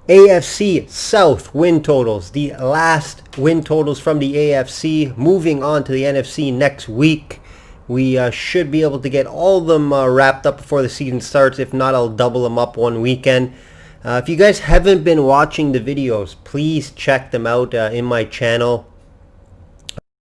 AFC South win totals, the last win totals from the AFC. Moving on to the NFC next week. We should be able to get all of them wrapped up before the season starts. If not, I'll double them up one weekend. If you guys haven't been watching the videos, please check them out in my channel.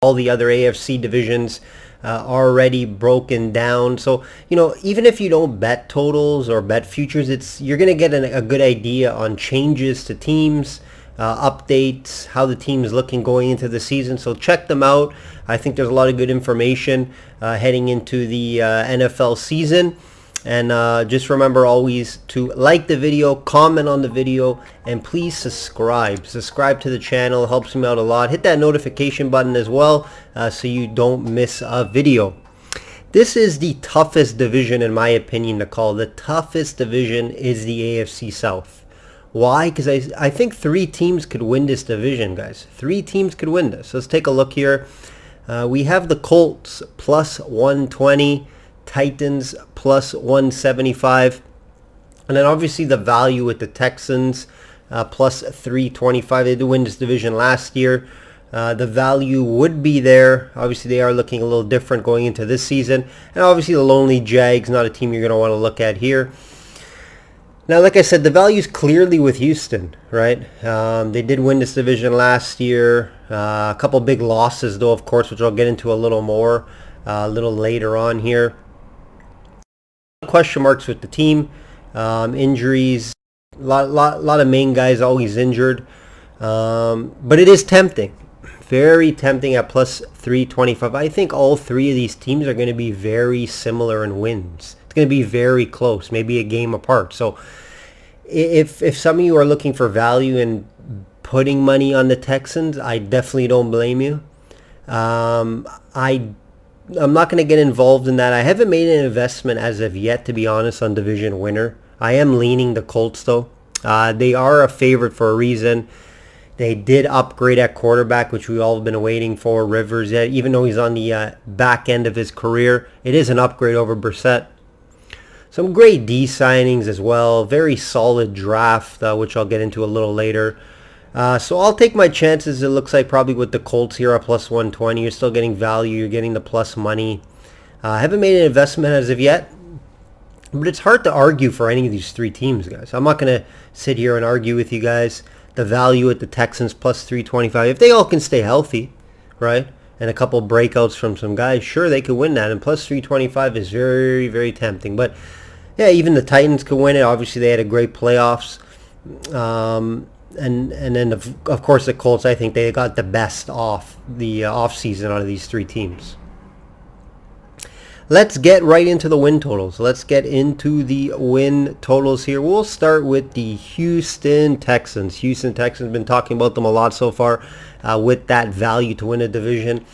All the other AFC divisions already broken down, so even if you don't bet totals or bet futures, you're gonna get a good idea on changes to teams, updates, how the team is looking going into the season. So check them out. I think there's a lot of good information heading into the NFL season. And just remember always to like the video, comment on the video, and please subscribe. Subscribe to the channel. It helps me out a lot. Hit that notification button as well so you don't miss a video. This is the toughest division in my opinion to call. The toughest division is the AFC South. Why? Because I think 3 teams could win this division, guys. 3 teams could win this. Let's take a look here. We have the Colts plus 120. Titans plus 175, and then obviously the value with the Texans plus 325. They did win this division last year. The value would be there. Obviously they are looking a little different going into this season, and obviously the lonely Jags, not a team you're going to want to look at here. Now, like I said, the value is clearly with Houston, right? They did win this division last year. A couple big losses though, of course, which I'll get into a little more a little later on here. Question marks with the team, injuries, a lot of main guys always injured, but it is tempting, very tempting at plus 325. I think all 3 of these teams are going to be very similar in wins. It's going to be very close, maybe a game apart. So if some of you are looking for value and putting money on the Texans, I definitely don't blame you. I'm not going to get involved in that. I haven't made an investment as of yet, to be honest, on division winner. I am leaning the Colts, though. They are a favorite for a reason. They did upgrade at quarterback, which we all have been waiting for. Rivers, even though he's on the back end of his career, it is an upgrade over Brissett. Some great D signings as well. Very solid draft, which I'll get into a little later. So I'll take my chances. It looks like probably with the Colts here at plus 120. You're still getting value. You're getting the plus money. I haven't made an investment as of yet, but it's hard to argue for any of these 3 teams, guys. I'm not going to sit here and argue with you guys. The value at the Texans plus 325. If they all can stay healthy, right, and a couple breakouts from some guys, sure, they could win that. And plus 325 is very, very tempting. But yeah, even the Titans could win it. Obviously, they had a great playoffs. And then of course the Colts, I think they got the best off the off season out of these 3 teams. Let's get right into the win totals. Let's get into the win totals here. We'll start with the Houston Texans. Houston Texans, been talking about them a lot so far with that value to win a division.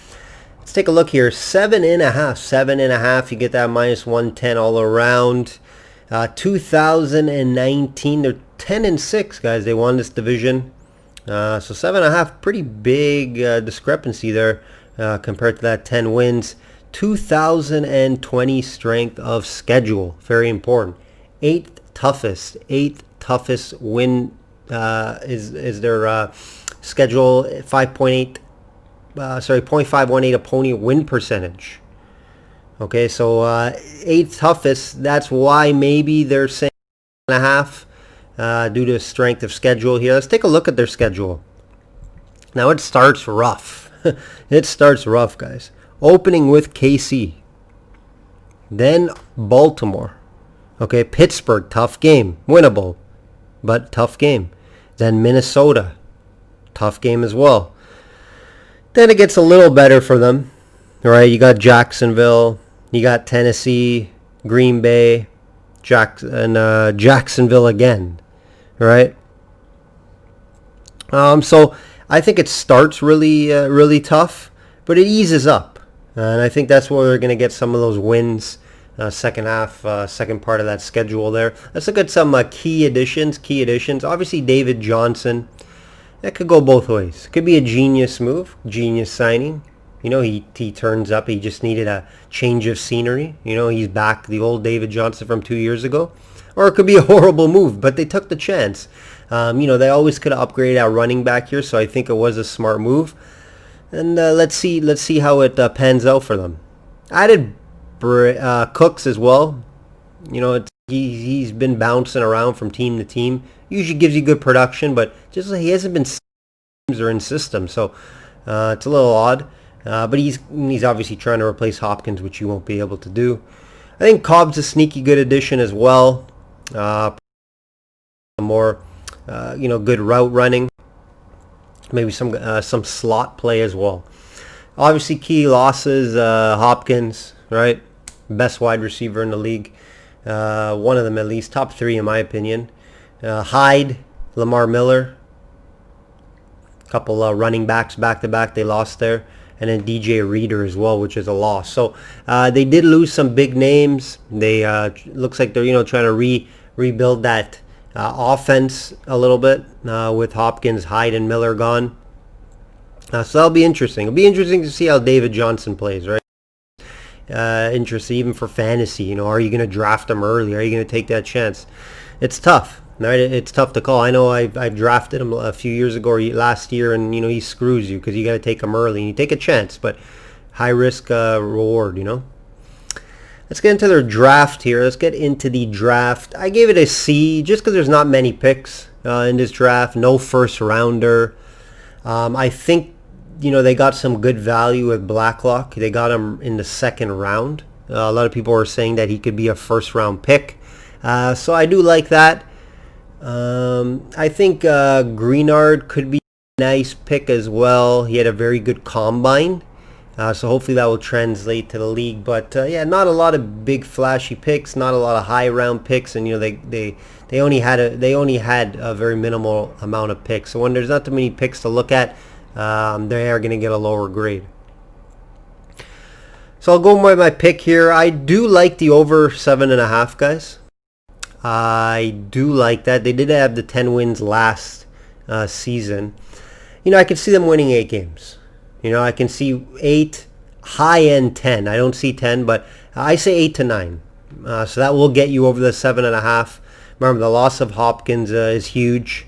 Let's take a look here. 7.5. You get that minus 110 all around. 2019, they're 10-6, guys. They won this division. So 7.5, pretty big discrepancy there compared to that 10 wins. 2020 strength of schedule, very important. 8th toughest win is their schedule. 0.518 opponent win percentage. Okay, so 8th toughest. That's why maybe they're saying 7.5. Due to strength of schedule here. Let's take a look at their schedule. Now it starts rough. It starts rough, guys. Opening with KC. Then Baltimore. Okay, Pittsburgh, tough game. Winnable, but tough game. Then Minnesota. Tough game as well. Then it gets a little better for them. All right, you got Jacksonville. You got Tennessee, Green Bay, Jacksonville again. Right. So I think it starts really tough, but it eases up, and I think that's where they're going to get some of those wins. Second half, second part of that schedule there. Let's look at some key additions. Obviously, David Johnson. That could go both ways. Could be a genius move, genius signing. He turns up. He just needed a change of scenery. He's back, the old David Johnson from 2 years ago. or it could be a horrible move, but they took the chance. They always could have upgraded our running back here, so I think it was a smart move. And let's see how it pans out for them. I added Cooks as well. He's been bouncing around from team to team. Usually gives you good production, but just he hasn't been teams or in system, so it's a little odd. But he's obviously trying to replace Hopkins, which you won't be able to do. I think Cobb's a sneaky good addition as well. More good route running. Maybe some slot play as well. Obviously, key losses, Hopkins, right? Best wide receiver in the league. One of them at least. Top 3 in my opinion. Hyde, Lamar Miller. A couple running backs back-to-back they lost there. And then DJ Reader as well, which is a loss. So they did lose some big names. They looks like they're trying to rebuild that offense a little bit with Hopkins, Hyde, and Miller gone. So that'll be interesting. It'll be interesting to see how David Johnson plays, right? Interesting even for fantasy. Are you going to draft him early? Are you going to take that chance? It's tough, right? It's tough to call. I know I drafted him a few years ago or last year, and he screws you because you got to take him early. And you take a chance, but high risk reward. Let's get into their draft here. Let's get into the draft. I gave it a C just because there's not many picks in this draft. No first rounder. I think they got some good value with Blacklock. They got him in the second round. A lot of people are saying that he could be a first round pick. So I do like that. I think Greenard could be a nice pick as well. He had a very good combine. So hopefully that will translate to the league. But not a lot of big flashy picks, not a lot of high round picks, and they only had a very minimal amount of picks. So when there's not too many picks to look at, they are going to get a lower grade. So I'll go with my pick here. I do like the over 7.5, guys. I do like that. They did have the 10 wins last season. I can see them winning 8 games. I can see 8, high-end 10. I don't see 10, but I say 8 to 9. So that will get you over the 7.5. Remember, the loss of Hopkins is huge.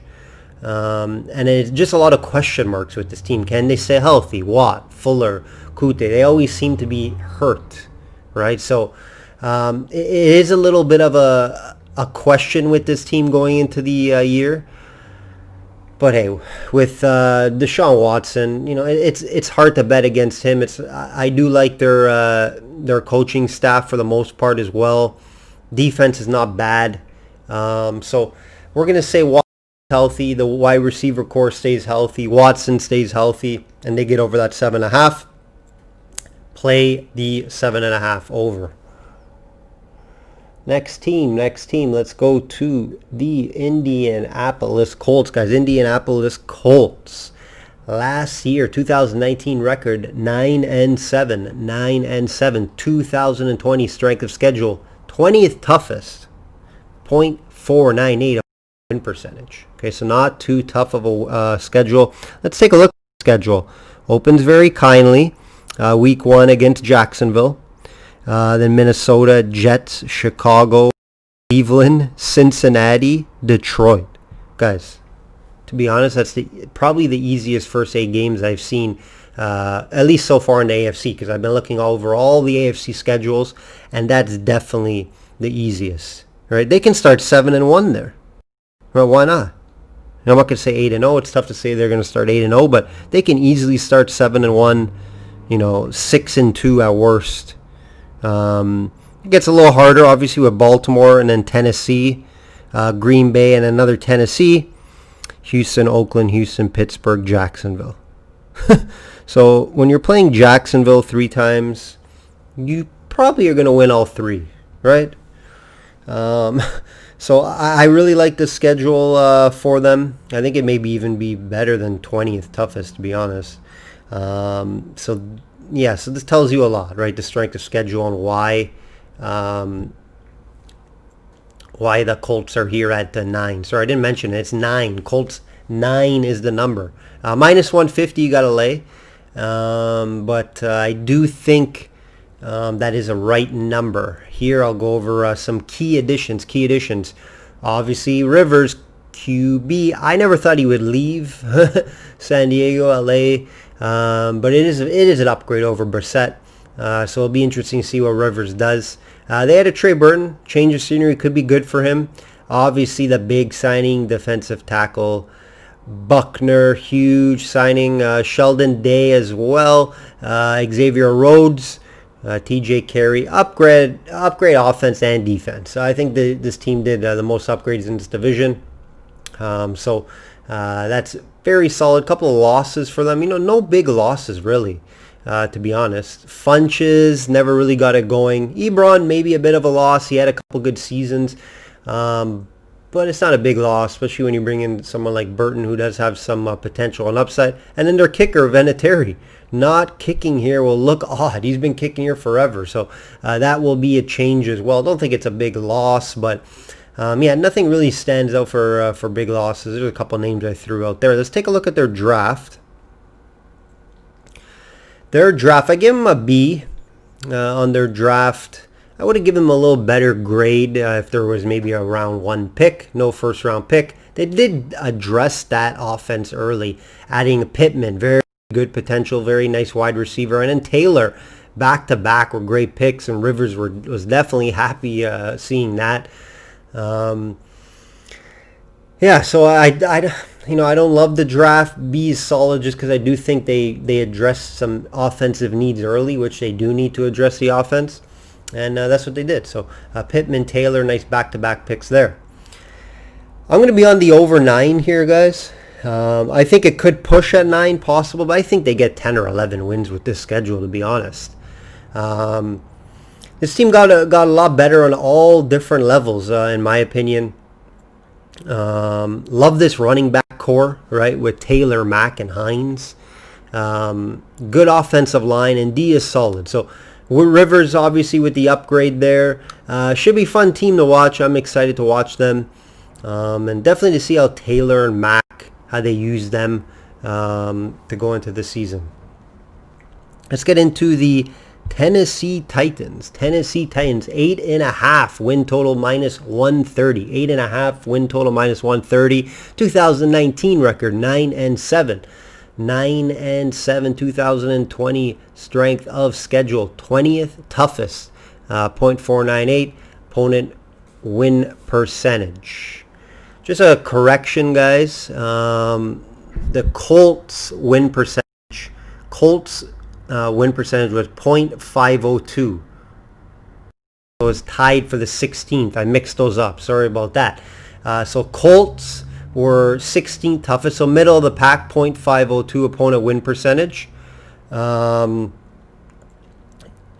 And it's just a lot of question marks with this team. Can they stay healthy? Watt, Fuller, Kute, they always seem to be hurt, right? So it is a little bit of a question with this team going into the year. But hey, with Deshaun Watson, it's hard to bet against him. I do like their coaching staff for the most part as well. Defense is not bad. So we're gonna say Watson healthy, the wide receiver core stays healthy, Watson stays healthy, and they get over that 7.5. Play the 7.5 over. Next team. Let's go to the Indianapolis Colts, guys. Indianapolis Colts. Last year, 2019 record 9-7. 9-7. 2020 strength of schedule 20th toughest. .498 win percentage. Okay, so not too tough of a schedule. Let's take a look at the schedule. Opens very kindly. Week 1 against Jacksonville. Then Minnesota, Jets, Chicago, Cleveland, Cincinnati, Detroit. Guys, to be honest, that's probably the easiest first 8 games I've seen, at least so far in the AFC, because I've been looking over all the AFC schedules, and that's definitely the easiest. Right? They can start 7-1 there. Well, why not? I'm not going to say 8-0. It's tough to say they're going to start 8-0, but they can easily start 7-1, 6-2 at worst. It gets a little harder, obviously, with Baltimore and then Tennessee, Green Bay, and another Tennessee, Houston, Oakland, Houston, Pittsburgh, Jacksonville. So when you're playing Jacksonville 3 times, you probably are going to win all 3, right? So I really like the schedule for them. I think it may even be better than 20th toughest, to be honest. So this tells you a lot, right? The strength of schedule and why the Colts are here at the 9. Sorry, I didn't mention it. It's 9. Colts 9 is the number. Minus 150 you got to lay. But I do think that is a right number. Here I'll go over some key additions. Obviously, Rivers, QB. I never thought he would leave San Diego, LA, but it is an upgrade over Brissett. So it'll be interesting to see what Rivers does. They had a Trey Burton. Change of scenery could be good for him. Obviously, the big signing, defensive tackle Buckner, huge signing. Sheldon Day as well. Xavier Rhodes. TJ Carey, upgrade offense and defense. So I think this team did the most upgrades in this division. So that's very solid. Couple of losses for them. No big losses really, to be honest. Funches never really got it going. Ebron maybe a bit of a loss. He had a couple good seasons, but it's not a big loss, especially when you bring in someone like Burton, who does have some potential and upside. And then their kicker, Vinatieri, not kicking here will look odd. He's been kicking here forever, so that will be a change as well. Don't think it's a big loss, but yeah, nothing really stands out for big losses. There's a couple names I threw out there. Let's take a look at their draft. I give them a B on their draft. I would have given them a little better grade if there was maybe a round 1 pick, no first round pick. They did address that offense early, adding Pittman, very good potential, very nice wide receiver, and then Taylor, back to back were great picks, and Rivers was definitely happy seeing that. Yeah, so I don't love the draft. B is solid just because I do think they addressed some offensive needs early, which they do need to address the offense, and that's what they did. So Pittman, Taylor, nice back-to-back picks there. I'm going to be on the over 9 here, guys. I think it could push at 9 possible, but I think they get 10 or 11 wins with this schedule, to be honest. This team got a lot better on all different levels, in my opinion. Love this running back core, right, with Taylor, Mack, and Hines. Good offensive line, and D is solid. So Rivers, obviously, with the upgrade there. Should be a fun team to watch. I'm excited to watch them. And definitely to see how Taylor and Mack, how they use them to go into the season. Let's get into the Tennessee Titans. 8.5 win total minus 130. 8.5 win total minus 130. 2019 record 9-7. 9-7. 2020 strength of schedule 20th toughest. 0.498 opponent win percentage. Just a correction, guys. The Colts win percentage. Win percentage was 0.502. So it's tied for the 16th. I mixed those up. Sorry about that. So Colts were 16th toughest. So middle of the pack, 0.502 opponent win percentage. And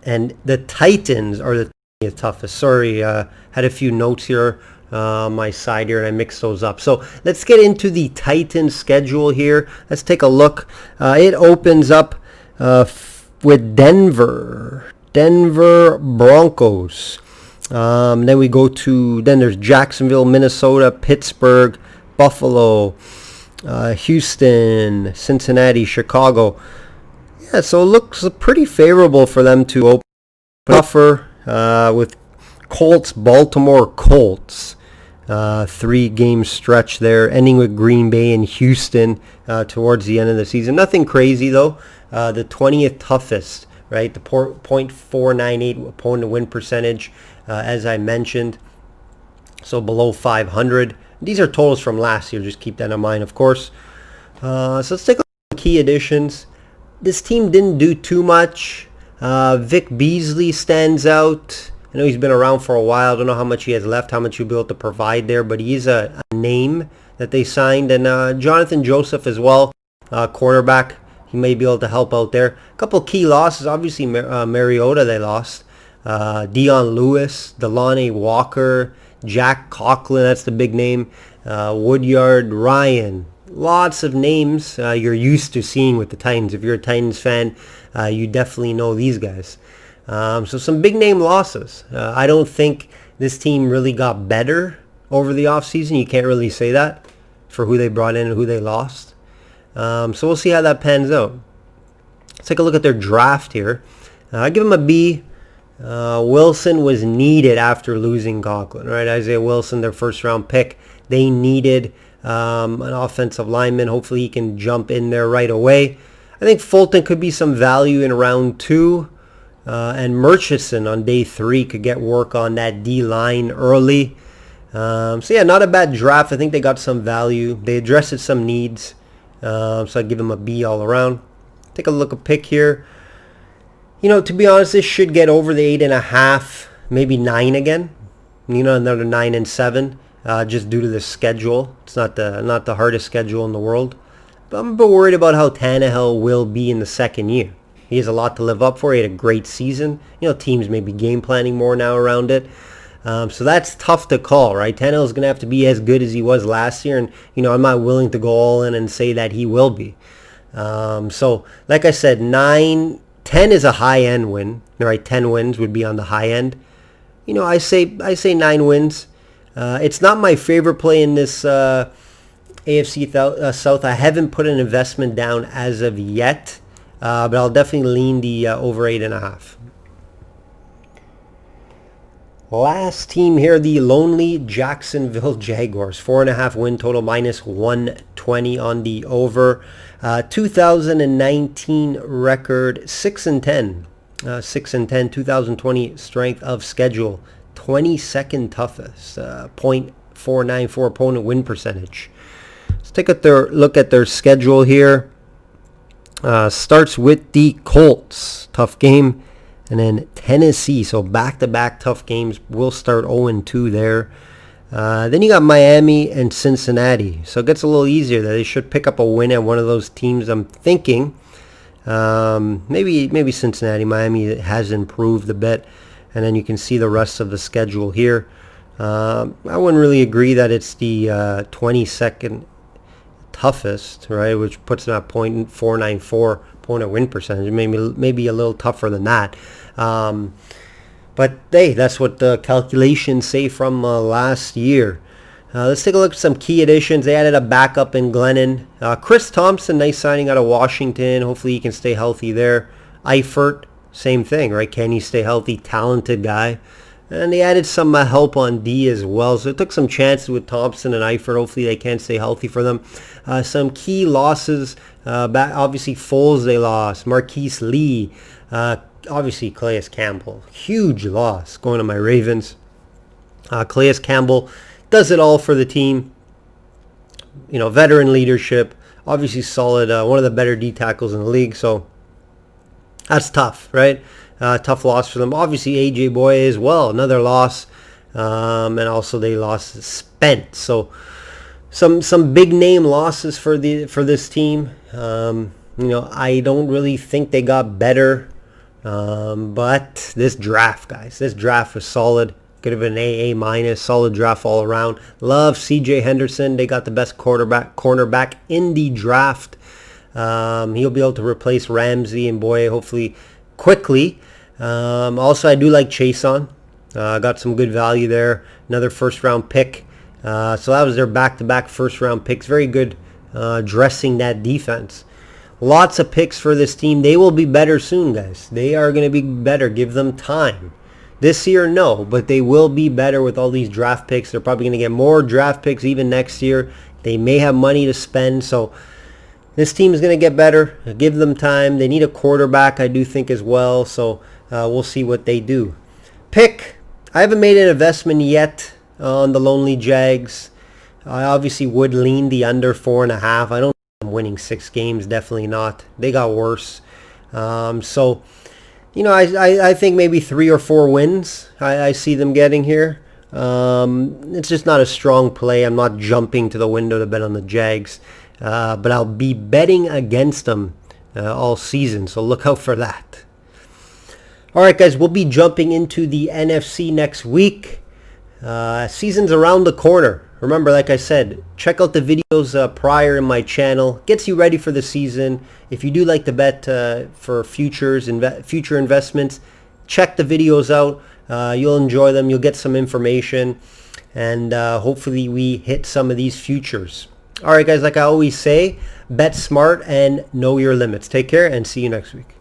the Titans are the 20th toughest. Sorry, had a few notes here on my side here, and I mixed those up. So let's get into the Titans schedule here. Let's take a look. It opens up with Denver Broncos. Then we go to, then there's Jacksonville, Minnesota, Pittsburgh, Buffalo, Houston, Cincinnati, Chicago. Yeah, so it looks pretty favorable for them to open tougher with Colts, Baltimore Colts. 3-game stretch there, ending with Green Bay and Houston towards the end of the season. Nothing crazy though. The 20th toughest, right? The 0.498 opponent win percentage, as I mentioned. So below 500. These are totals from last year. Just keep that in mind, of course. So let's take a look at key additions. This team didn't do too much. Vic Beasley stands out. I know he's been around for a while. I don't know how much he has left, how much he'll be able to provide there, but he's a name that they signed. And Jonathan Joseph as well, cornerback. He may be able to help out there. A couple key losses. Obviously, Mariota they lost. Dion Lewis, Delonte Walker, Jack Conklin, that's the big name. Woodyard, Ryan. Lots of names you're used to seeing with the Titans. If you're a Titans fan, you definitely know these guys. So some big name losses. I don't think this team really got better over the offseason. You can't really say that for who they brought in and who they lost. So we'll see how that pans out. Let's take a look at their draft here. I give them a B. Wilson was needed after losing Conklin, right? Isaiah Wilson, their first round pick. They needed an offensive lineman. Hopefully he can jump in there right away. I think Fulton could be some value in round 2. And Murchison on day 3 could get work on that D-line early. So yeah, not a bad draft. I think they got some value. They addressed some needs. So I'd give them a B all around. Take a look at pick here. You know, to be honest, this should get over the 8.5, maybe 9 again. You know, another 9 and 7, just due to the schedule. It's not the hardest schedule in the world. But I'm a bit worried about how Tannehill will be in the second year. He has a lot to live up for. He had a great season. You know, teams may be game planning more now around it. So that's tough to call, right? Tannehill's going to have to be as good as he was last year. And, you know, I'm not willing to go all in and say that he will be. So, like I said, 10 is a high-end win. Right? 10 wins would be on the high end. You know, I say 9 wins. It's not my favorite play in this AFC South. I haven't put an investment down as of yet. But I'll definitely lean the over 8.5. Last team here, the lonely Jacksonville Jaguars. 4.5 win total, minus 120 on the over. 2019 record, 6 and 10. 6 and 10, 2020 strength of schedule. 22nd toughest. .494 opponent win percentage. Let's take a look at their schedule here. Starts with the Colts, tough game, and then Tennessee, so back-to-back tough games. We'll start 0-2 there. Then you got Miami and Cincinnati, so it gets a little easier there. They should pick up a win at one of those teams. I'm thinking maybe Cincinnati. Miami has improved a bit, and then you can see the rest of the schedule here. I wouldn't really agree that it's the 22nd toughest, right, which puts them at .494 opponent win percentage. Maybe a little tougher than that, but hey, that's what the calculations say from last year. Let's take a look at some key additions. They added a backup in Glennon. Chris Thompson, nice signing out of Washington. Hopefully he can stay healthy there. Eifert, same thing, right? Can he stay healthy? Talented guy. And they added some help on D as well. So it took some chances with Thompson and Eifert. Hopefully they can stay healthy for them. Some key losses. Obviously Foles they lost. Marquise Lee. Obviously Calais Campbell. Huge loss going to my Ravens. Calais Campbell does it all for the team. You know, veteran leadership. Obviously solid. One of the better D tackles in the league. So that's tough, right? Tough loss for them. Obviously, A.J. Boye as well, another loss. And also they lost Spence. So some big name losses for this team. You know, I don't really think they got better. But this draft, guys, this draft was solid. Could have been an AA-, solid draft all around. Love C.J. Henderson. They got the best cornerback in the draft. He'll be able to replace Ramsey and Boye hopefully quickly. Also, I do like Chason. Got some good value there. Another first-round pick. So that was their back-to-back first-round picks. Very good dressing that defense. Lots of picks for this team. They will be better soon, guys. They are going to be better. Give them time. This year, no, but they will be better with all these draft picks. They're probably going to get more draft picks even next year. They may have money to spend, so this team is going to get better. Give them time. They need a quarterback, I do think, as well. So we'll see what they do. Pick. I haven't made an investment yet on the Lonely Jags. I obviously would lean the under 4.5. I don't think I'm winning 6 games. Definitely not. They got worse. So, you know, I think maybe 3 or 4 wins I see them getting here. It's just not a strong play. I'm not jumping to the window to bet on the Jags. But I'll be betting against them all season, so look out for that. All right, guys, we'll be jumping into the NFC next week. Season's around the corner. Remember, like I said, check out the videos prior in my channel. Gets you ready for the season. If you do like to bet for future investments, check the videos out. You'll enjoy them. You'll get some information, and hopefully we hit some of these futures. All right, guys, like I always say, bet smart and know your limits. Take care and see you next week.